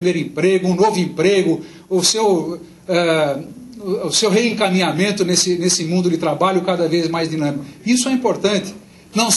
primeiro emprego, um novo emprego, o seu reencaminhamento nesse mundo de trabalho cada vez mais dinâmico. Isso é importante. Não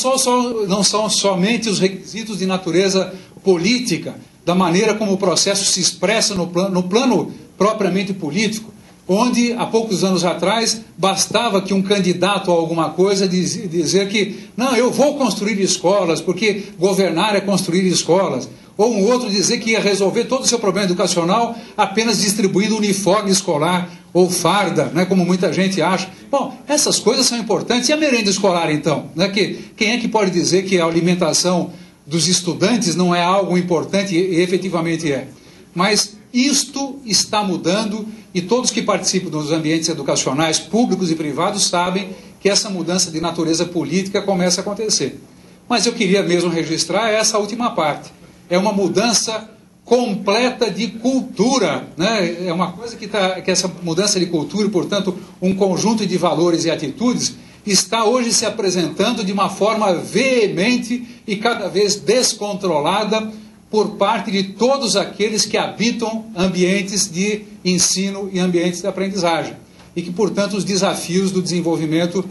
são somente os requisitos de natureza política, da maneira como o processo se expressa no plano propriamente político, onde, há poucos anos atrás, bastava que um candidato a alguma coisa dizer que, não, eu vou construir escolas, porque governar é construir escolas. Ou um outro dizer que ia resolver todo o seu problema educacional apenas distribuindo uniforme escolar ou farda, né, como muita gente acha. Bom, essas coisas são importantes. E a merenda escolar, então? Né, quem é que pode dizer que a alimentação dos estudantes não é algo importante e efetivamente é? Mas isto está mudando e todos que participam dos ambientes educacionais, públicos e privados, sabem que essa mudança de natureza política começa a acontecer. Mas eu queria mesmo registrar essa última parte. É uma mudança completa de cultura, né? É uma coisa que essa mudança de cultura, e, portanto, um conjunto de valores e atitudes, está hoje se apresentando de uma forma veemente e cada vez descontrolada por parte de todos aqueles que habitam ambientes de ensino e ambientes de aprendizagem. E que, portanto, os desafios do desenvolvimento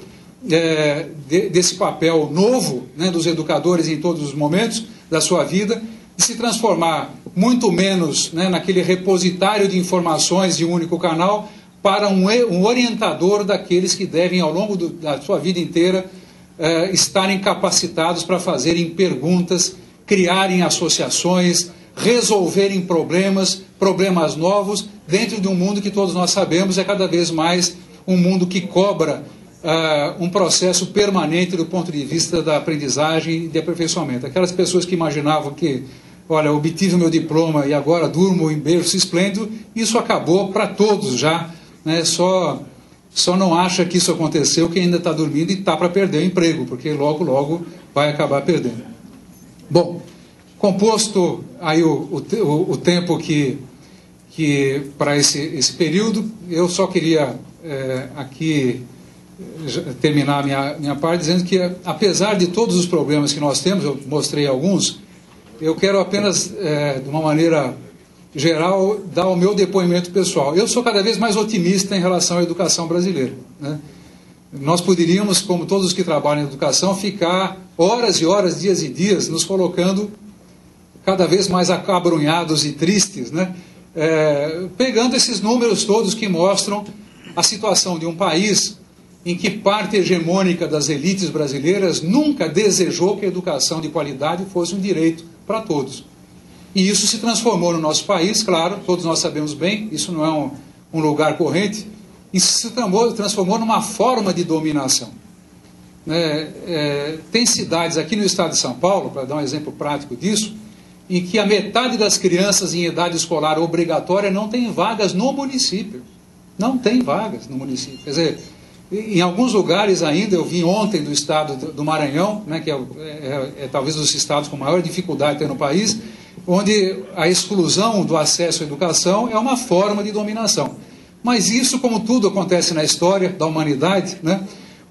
desse papel novo, né, dos educadores em todos os momentos da sua vida, de se transformar muito menos, né, naquele repositário de informações de um único canal, para um orientador daqueles que devem, ao longo da sua vida inteira, estarem capacitados para fazerem perguntas, criarem associações, resolverem problemas novos, dentro de um mundo que todos nós sabemos é cada vez mais um mundo que cobra um processo permanente do ponto de vista da aprendizagem e de aperfeiçoamento. Aquelas pessoas que imaginavam que, olha, obtive o meu diploma e agora durmo em berço esplêndido, isso acabou para todos já, né? Só não acha que isso aconteceu quem ainda está dormindo e está para perder o emprego, porque logo vai acabar perdendo. Bom, composto aí o tempo que para esse período, eu só queria aqui terminar a minha parte dizendo que, apesar de todos os problemas que nós temos, eu mostrei alguns, eu quero apenas, de uma maneira geral, dar o meu depoimento pessoal. Eu sou cada vez mais otimista em relação à educação brasileira, né? Nós poderíamos, como todos os que trabalham em educação, ficar horas e horas, dias e dias, nos colocando cada vez mais acabrunhados e tristes, né? Pegando esses números todos que mostram a situação de um país em que parte hegemônica das elites brasileiras nunca desejou que a educação de qualidade fosse um direito para todos. E isso se transformou no nosso país, claro, todos nós sabemos bem, isso não é um lugar corrente, isso se transformou numa forma de dominação. Tem cidades aqui no estado de São Paulo, para dar um exemplo prático disso, em que a metade das crianças em idade escolar obrigatória não tem vagas no município. Não tem vagas no município. Quer dizer, em alguns lugares ainda, eu vim ontem do estado do Maranhão, né, que é talvez um dos estados com maior dificuldade ter no país, onde a exclusão do acesso à educação é uma forma de dominação. Mas isso, como tudo acontece na história da humanidade, né,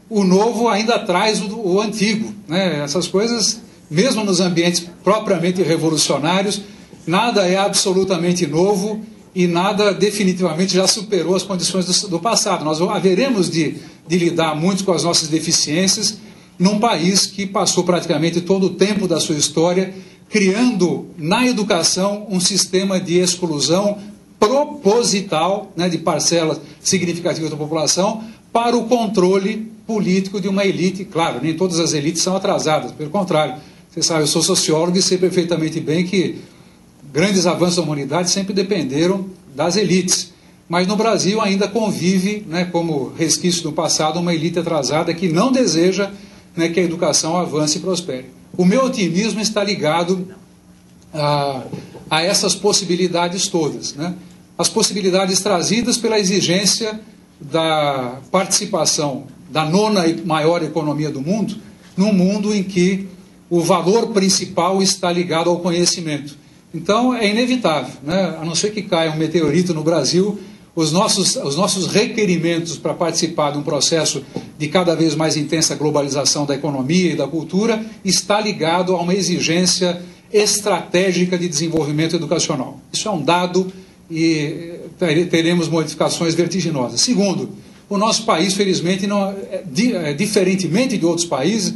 o novo ainda traz o antigo, né? Essas coisas, mesmo nos ambientes propriamente revolucionários, nada é absolutamente novo e nada definitivamente já superou as condições do passado. Nós haveremos de lidar muito com as nossas deficiências num país que passou praticamente todo o tempo da sua história criando na educação um sistema de exclusão proposital, né, de parcelas significativas da população para o controle político de uma elite. Claro, nem todas as elites são atrasadas, pelo contrário. Você sabe, eu sou sociólogo e sei perfeitamente bem que grandes avanços da humanidade sempre dependeram das elites. Mas no Brasil ainda convive, né, como resquício do passado, uma elite atrasada que não deseja, né, que a educação avance e prospere. O meu otimismo está ligado a essas possibilidades todas, né? As possibilidades trazidas pela exigência da participação da nona maior economia do mundo, num mundo em que o valor principal está ligado ao conhecimento. Então é inevitável, né? A não ser que caia um meteorito no Brasil, os nossos requerimentos para participar de um processo de cada vez mais intensa globalização da economia e da cultura está ligado a uma exigência estratégica de desenvolvimento educacional. Isso é um dado e teremos modificações vertiginosas. Segundo, o nosso país, felizmente, não, diferentemente de outros países,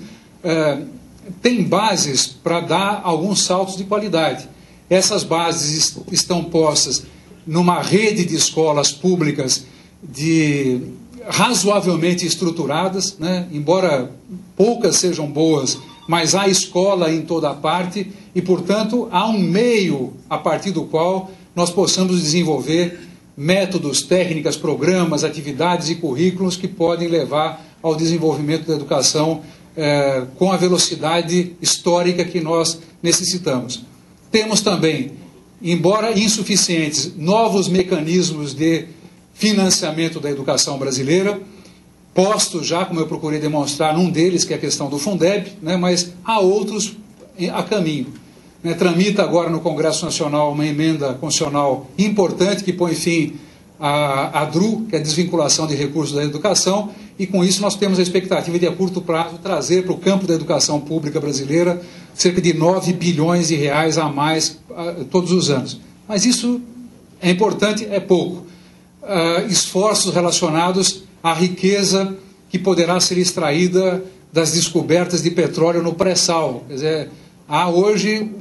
tem bases para dar alguns saltos de qualidade. Essas bases estão postas numa rede de escolas públicas razoavelmente estruturadas, né? Embora poucas sejam boas, mas há escola em toda a parte e, portanto, há um meio a partir do qual nós possamos desenvolver métodos, técnicas, programas, atividades e currículos que podem levar ao desenvolvimento da educação com a velocidade histórica que nós necessitamos. Temos também, embora insuficientes, novos mecanismos de financiamento da educação brasileira, postos já, como eu procurei demonstrar, num deles, que é a questão do Fundeb, né, mas há outros a caminho. Tramita agora no Congresso Nacional uma emenda constitucional importante que põe fim à DRU, que é a desvinculação de recursos da educação, e com isso nós temos a expectativa de, a curto prazo, trazer para o campo da educação pública brasileira cerca de 9 bilhões de reais a mais todos os anos. Mas isso é importante, é pouco. Esforços relacionados à riqueza que poderá ser extraída das descobertas de petróleo no pré-sal. Quer dizer, há hoje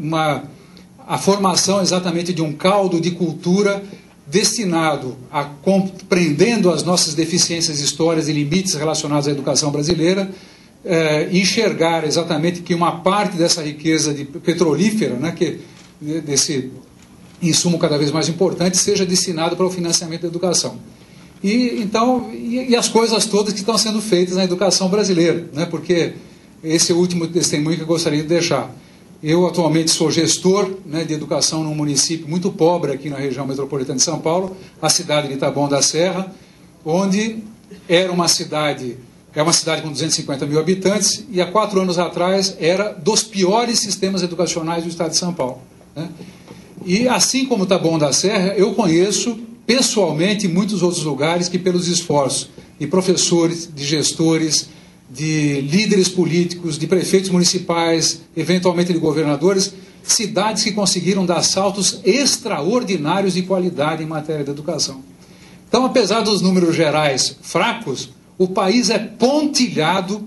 a formação exatamente de um caldo de cultura destinado a, compreendendo as nossas deficiências históricas e limites relacionados à educação brasileira, enxergar exatamente que uma parte dessa riqueza petrolífera, né, desse insumo cada vez mais importante, seja destinado para o financiamento da educação. E as coisas todas que estão sendo feitas na educação brasileira, né, porque esse é o último testemunho que eu gostaria de deixar. Eu atualmente sou gestor, né, de educação num município muito pobre aqui na região metropolitana de São Paulo, a cidade de Taboão da Serra, onde é uma cidade com 250 mil habitantes e há 4 anos atrás era dos piores sistemas educacionais do estado de São Paulo, né? E assim como Taboão da Serra, eu conheço pessoalmente muitos outros lugares que, pelos esforços de professores, de gestores, de líderes políticos, de prefeitos municipais, eventualmente de governadores, cidades que conseguiram dar saltos extraordinários de qualidade em matéria de educação. Então, apesar dos números gerais fracos, o país é pontilhado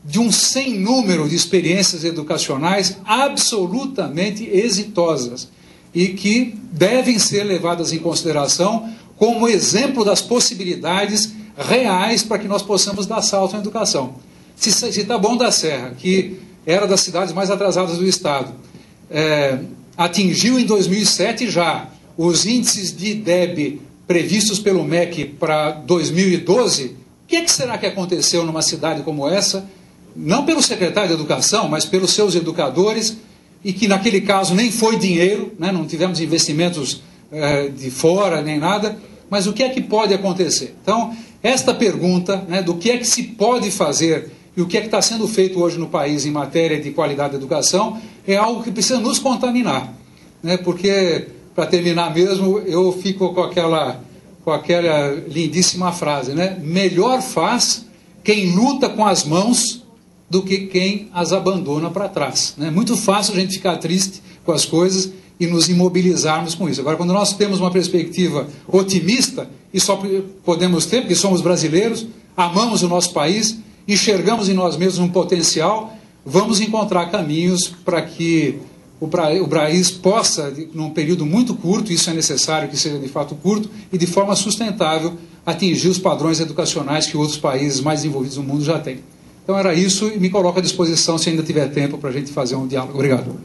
de um sem número de experiências educacionais absolutamente exitosas e que devem ser levadas em consideração como exemplo das possibilidades reais para que nós possamos dar salto na educação. Se Taboão da Serra, que era das cidades mais atrasadas do estado, atingiu em 2007 já os índices de IDEB previstos pelo MEC para 2012, o que será que aconteceu numa cidade como essa, não pelo secretário de Educação, mas pelos seus educadores, e que naquele caso nem foi dinheiro, né, não tivemos investimentos de fora nem nada, mas o que é que pode acontecer? Então, esta pergunta, né, do que é que se pode fazer e o que é que está sendo feito hoje no país em matéria de qualidade da educação é algo que precisa nos contaminar, né, porque, para terminar mesmo, eu fico com aquela lindíssima frase, né, melhor faz quem luta com as mãos do que quem as abandona para trás. É muito fácil a gente ficar triste com as coisas e nos imobilizarmos com isso. Agora, quando nós temos uma perspectiva otimista, e só podemos ter, porque somos brasileiros, amamos o nosso país, enxergamos em nós mesmos um potencial, vamos encontrar caminhos para que o país possa, num período muito curto, isso é necessário que seja de fato curto, e de forma sustentável, atingir os padrões educacionais que outros países mais desenvolvidos do mundo já têm. Então era isso, e me coloco à disposição, se ainda tiver tempo, para a gente fazer um diálogo. Obrigado.